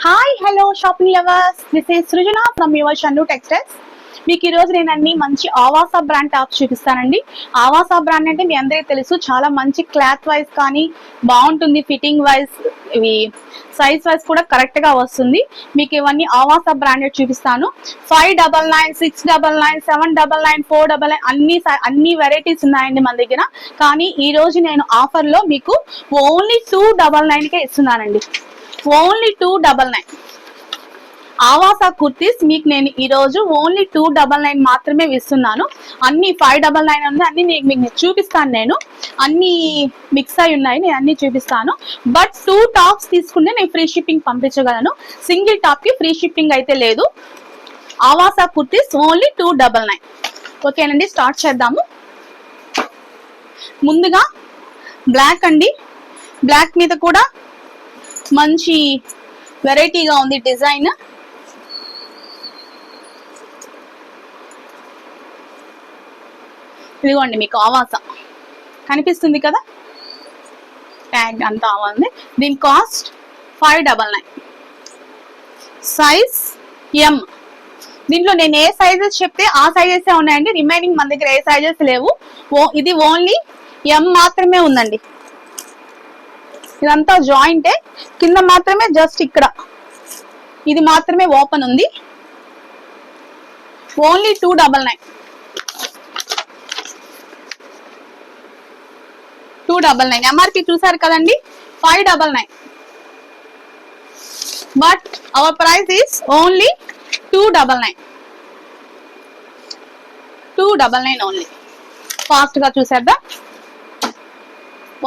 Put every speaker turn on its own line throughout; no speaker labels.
Hi hello shopping lovers, this is Srujana from your Shannu textiles. మీకు ఈరోజు నేను అన్ని మంచి ఆవాసా బ్రాండ్ టాప్స్ చూపిస్తానండి. ఆవాసా బ్రాండ్ అంటే మీ అందరికీ తెలుసు, చాలా మంచి క్లాత్ వైజ్ కానీ బాగుంటుంది, ఫిట్టింగ్ వైజ్ ఇవి సైజ్ వైజ్ కూడా కరెక్ట్ గా వస్తుంది. మీకు ఇవన్నీ ఆవాసా బ్రాండెడ్ చూపిస్తాను. 599, 699, 799, 499 అన్ని వెరైటీస్ ఉన్నాయండి మన దగ్గర. కానీ ఈ రోజు నేను ఆఫర్ లో మీకు ఓన్లీ 299 కే ఇస్తున్నానండి. ఓన్లీ 299 ఆవాసా కుర్తీస్ మీకు నేను ఈ రోజు ఓన్లీ 299 మాత్రమే ఇస్తున్నాను. అన్ని 599 ఉంది, అన్ని మీకు చూపిస్తాను. నేను అన్ని మిక్స్ అయి ఉన్నాయి, నేను అన్ని చూపిస్తాను. బట్ 2 టాప్స్ తీసుకుంటే నేను ఫ్రీ షిప్పింగ్ పంపించగలను. సింగిల్ టాప్ కి ఫ్రీ షిప్పింగ్ అయితే లేదు. ఆవాసా కుర్తీస్ ఓన్లీ 299. ఓకేనండి, స్టార్ట్ చేద్దాము. ముందుగా బ్లాక్ అండి. బ్లాక్ మీద కూడా మంచి వెరైటీగా ఉంది డిజైన్. ఇదిగోండి మీకు ఆవాసా కనిపిస్తుంది కదా, ట్యాగ్ అంతా ఉంది. దీని కాస్ట్ 599. సైజ్ ఎం. దీంట్లో నేను ఏ సైజెస్ చెప్తే ఆ సైజెస్ ఉన్నాయండి. రిమైనింగ్ మన దగ్గర ఏ సైజెస్ లేవు. ఇది ఓన్లీ ఎం మాత్రమే ఉందండి. ఇదంతా జాయింటే, కింద మాత్రమే జస్ట్ ఇక్కడ ఇది మాత్రమే ఓపెన్ ఉంది. ఓన్లీ 299. 299 ఎంఆర్పి చూసారు కదండి, 599. But our price is only 299. 299 only. ఫాస్ట్ గా చూసేద్దాం.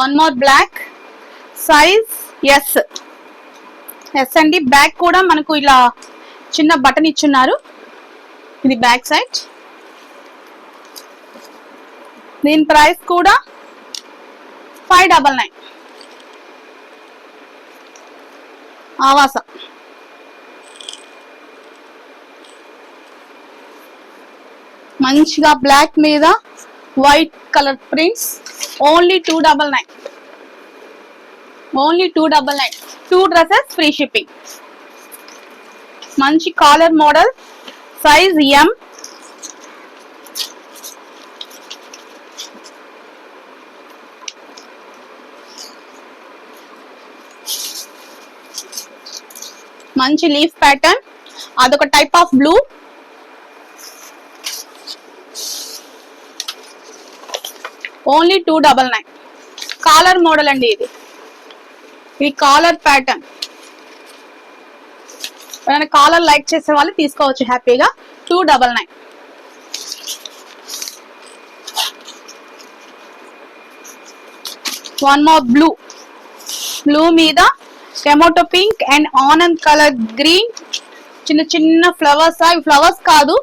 One more black. Size S. S అండి. బ్యాక్ కూడా మనకు ఇలా చిన్న బటన్ ఇచ్చున్నారు. ఇది బ్యాక్ సైడ్. దీని ప్రైస్ కూడా 599. ఆవాసా. మంచిగా బ్లాక్ మీద white colour prints. Only 299. Only 299. 2 dresses free shipping. మంచి కాలర్ మోడల్. సైజ్ ఎం. మంచి లీఫ్ ప్యాటర్న్. అదొక type of blue. Only 299. Caller model అండి ఇది. ఇది కాలర్ ప్యాటర్న్. కాలర్ లైక్ చేసే వాళ్ళు తీసుకోవచ్చు హ్యాపీగా. 299. One more blue. బ్లూ మీద tomato pink and Anand colour green. చిన్న చిన్న ఫ్లవర్స్. అవి ఫ్లవర్స్ కాదు,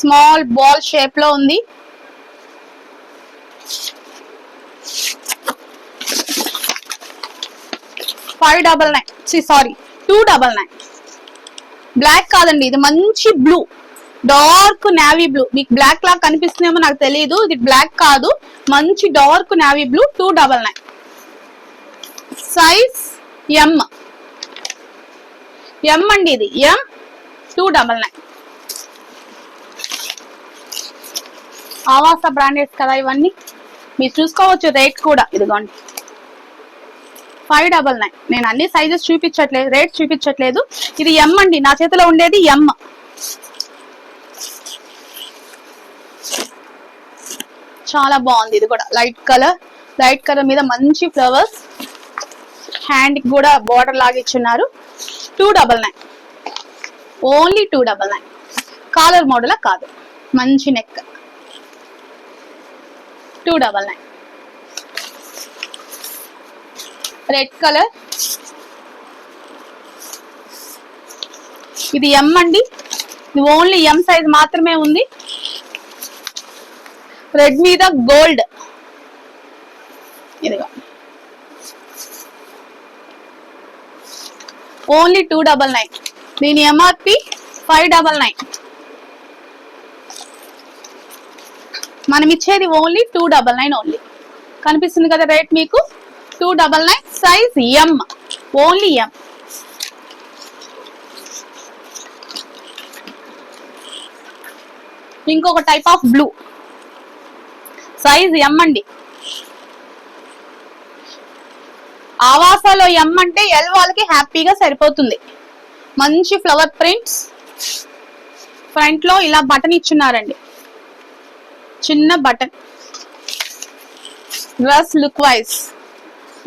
స్మాల్ బాల్ షేప్ లో ఉంది. సారీ 299. బ్లాక్ కాదండి, ఇది మంచి బ్లూ, డార్క్ నావీ బ్లూ. మీకు బ్లాక్ లాగా కనిపిస్తుందేమో నాకు తెలియదు. ఇది బ్లాక్ కాదు, మంచి dark navy blue. 299. Size M. M అండి ఇది, ఎం. 299. ఆవాసా బ్రాండెడ్స్ కదా ఇవన్నీ, మీరు చూసుకోవచ్చు. రేట్ కూడా ఇదిగోండి 599. నేను అన్ని సైజెస్ చూపించట్లేదు, రేట్ చూపించట్లేదు. ఇది ఎం అండి, నా చేతిలో ఉండేది ఎం. చాలా బాగుంది. ఇది కూడా లైట్ కలర్. లైట్ కలర్ మీద మంచి ఫ్లవర్స్. హ్యాండ్ కి కూడా బార్డర్ లాగా ఇచ్చున్నారు. 299. ఓన్లీ 299. కాలర్ మోడల్ కాదు, మంచి నెక్. 299. Red colour. ఇది ఎం అండి. ఇది ఓన్లీ ఎం సైజ్ మాత్రమే ఉంది. రెడ్ మీద గోల్డ్. ఇదిగో ఓన్లీ 299. దీని ఎంఆర్పి 599. మనం ఇచ్చేది ఓన్లీ 299 ఓన్లీ. కనిపిస్తుంది కదా రేట్ మీకు. 299. Size M. Only M. ఇంకొక type of blue, size M అండి. ఆవాసాలో ఎం అంటే ఎల్ వాళ్ళకి హ్యాపీగా సరిపోతుంది. మంచి ఫ్లవర్ ప్రింట్స్, ఫ్రంట్ లో ఇలా బటన్ ఇచ్చున్నారండి, చిన్న button. Dress look wise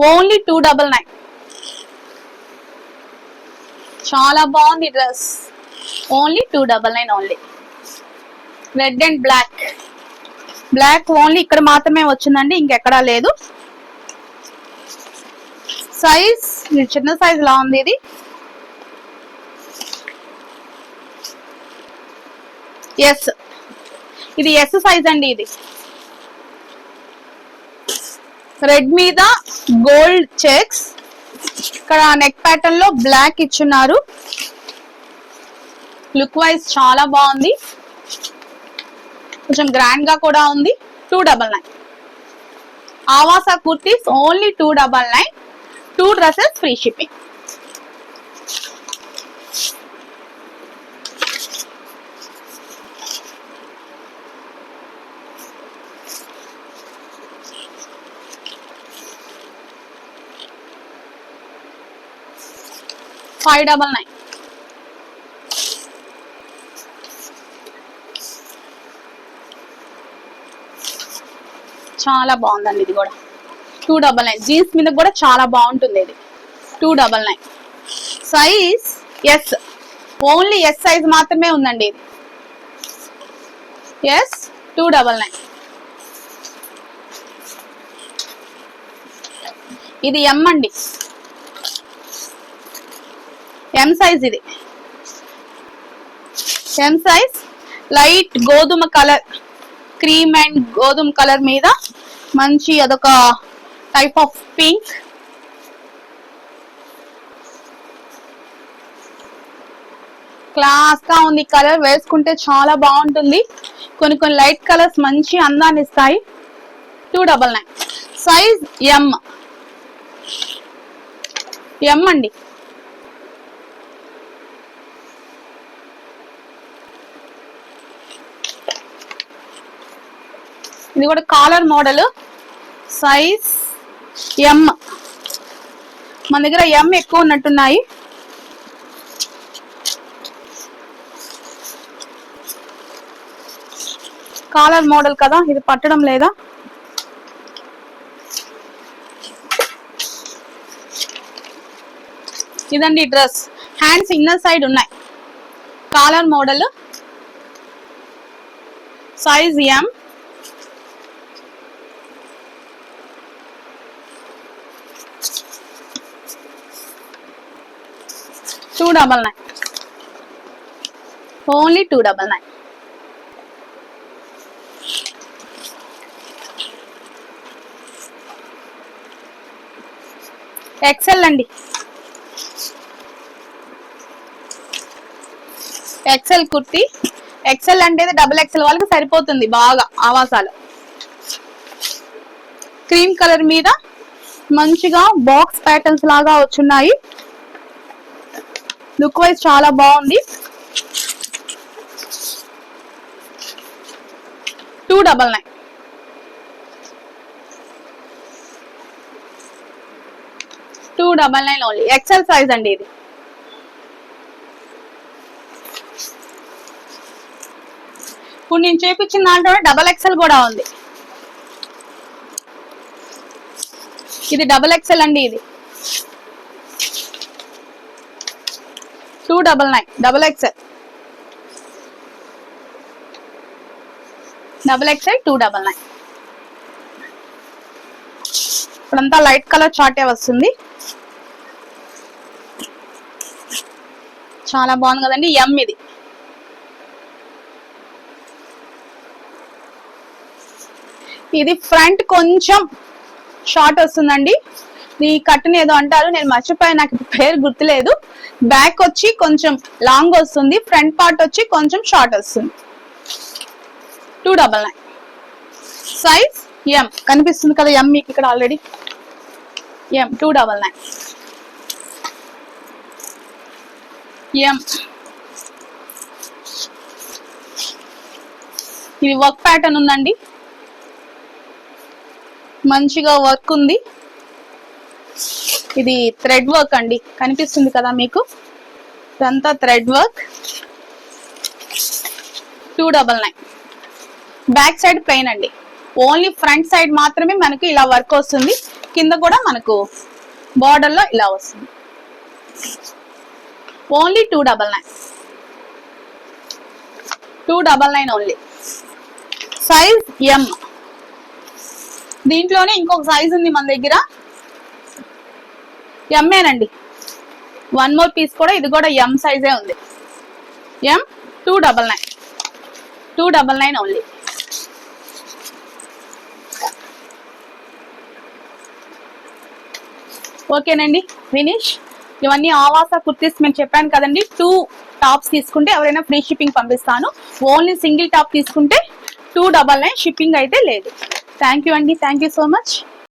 only 299. చాలా బాగుంది dress, only 299 only. Red and black, black only ఇక్కడ మాత్రమే వచ్చిందండి, ఇంకెక్కడా లేదు. సైజ్ చిన్న సైజ్ లా ఉంది ఇది. ఎస్, ఇది ఎస్ సైజ్ అండి. ఇది రెడ్ మీద గోల్డ్ చెక్స్, ఇక్కడ నెక్ ప్యాటర్న్ లో బ్లాక్ ఇచ్చున్నారు. లుక్ వైజ్ చాలా బాగుంది, కొంచెం గ్రాండ్ గా కూడా ఉంది. 299. Avaasa kurtis only 299. 2 dresses free shipping. $599. చాలా బాగుందండి ఇది కూడా. 299. జీన్స్ మీద కూడా చాలా బాగుంటుంది ఇది. 299. Size yes, only S size మాత్రమే ఉందండి ఇది. ఎస్ 299. ఇది ఎం అండి, ఎం సైజ్. ఇది ఎం సైజ్. లైట్ గోధుమ కలర్, క్రీమ్ అండ్ గోధుమ కలర్ మీద మంచి అదొక టైప్ ఆఫ్ పింక్. క్లాస్ గా ఉంది కలర్, వేసుకుంటే చాలా బాగుంటుంది. కొన్ని కొన్ని లైట్ కలర్స్ మంచి అందాన్ని ఇస్తాయి. 299. సైజ్ ఎం, ఎం అండి. ఇది కూడా కాలర్ మోడల్, సైజ్ ఎం. మన దగ్గర ఎం ఎక్కువ ఉన్నట్టున్నాయి. కాలర్ మోడల్ కదా, ఇది పట్టడం లేదా. ఇదండి డ్రెస్. హ్యాండ్స్ ఇన్నర్ సైడ్ ఉన్నాయి. Collar model, size M. $299. Only 299. XL అండి, ఎక్సెల్ కుర్తీ. ఎక్సెల్ అంటే డబుల్ ఎక్సెల్ వాళ్ళకి సరిపోతుంది బాగా. ఆవాసాలు క్రీమ్ కలర్ మీద మంచిగా బాక్స్ ప్యాటర్న్స్ లాగా వచ్చున్నాయి. లుక్ వైజ్ చాలా బాగుంది. 299. 299 ఓన్లీ. ఎక్సెల్ సైజ్ అండి ఇది. ఇప్పుడు నేను చేపించిన దాంట్లో డబల్ ఎక్సెల్ కూడా ఉంది. ఇది డబల్ ఎక్సెల్ అండి. ఇది 299. Double XL, double XL 299. ఇప్పుడంతా లైట్ కలర్ చార్టే వస్తుంది. చాలా బాగుంది కదండి. ఎం ఇది. ఇది ఫ్రంట్ కొంచెం షార్ట్ వస్తుందండి. ఈ కట్టుని ఏదో అంటారు, నేను మర్చిపోయాను, నాకు పేరు గుర్తులేదు. బ్యాక్ వచ్చి కొంచెం లాంగ్ వస్తుంది, ఫ్రంట్ పార్ట్ వచ్చి కొంచెం షార్ట్ వస్తుంది. 299. సైజ్ ఎం కనిపిస్తుంది కదా, ఎం మీకు ఇక్కడ ఆల్రెడీ. ఎం 299. ఎం ఇది వర్క్ ప్యాటర్న్ ఉందండి, మంచిగా వర్క్ ఉంది. ఇది థ్రెడ్ వర్క్ అండి, కనిపిస్తుంది కదా మీకు, ఇదంతా thread work. 299. Back side plain అండి, ఓన్లీ ఫ్రంట్ సైడ్ మాత్రమే మనకి ఇలా వర్క్ వస్తుంది. కింద కూడా మనకు బార్డర్ లో ఇలా వస్తుంది. ఓన్లీ 299. 299 ఓన్లీ. సైజ్ ఎం. దీంట్లోనే ఇంకొక సైజ్ ఉంది మన దగ్గర, ఎంఏనండి. 1 మోర్ పీస్ కూడా, ఇది కూడా ఎం సైజే ఉంది. ఎం 299. 299 ఓన్లీ. ఓకేనండి, ఫినిష్. ఇవన్నీ ఆవాస కుర్తీస్ మేము చెప్పాను కదండి. 2 టాప్స్ తీసుకుంటే ఎవరైనా ఫ్రీ షిప్పింగ్ పంపిస్తాను. ఓన్లీ సింగిల్ టాప్ తీసుకుంటే 299, షిప్పింగ్ అయితే లేదు. థ్యాంక్ యూ అండి, థ్యాంక్ యూ సో మచ్.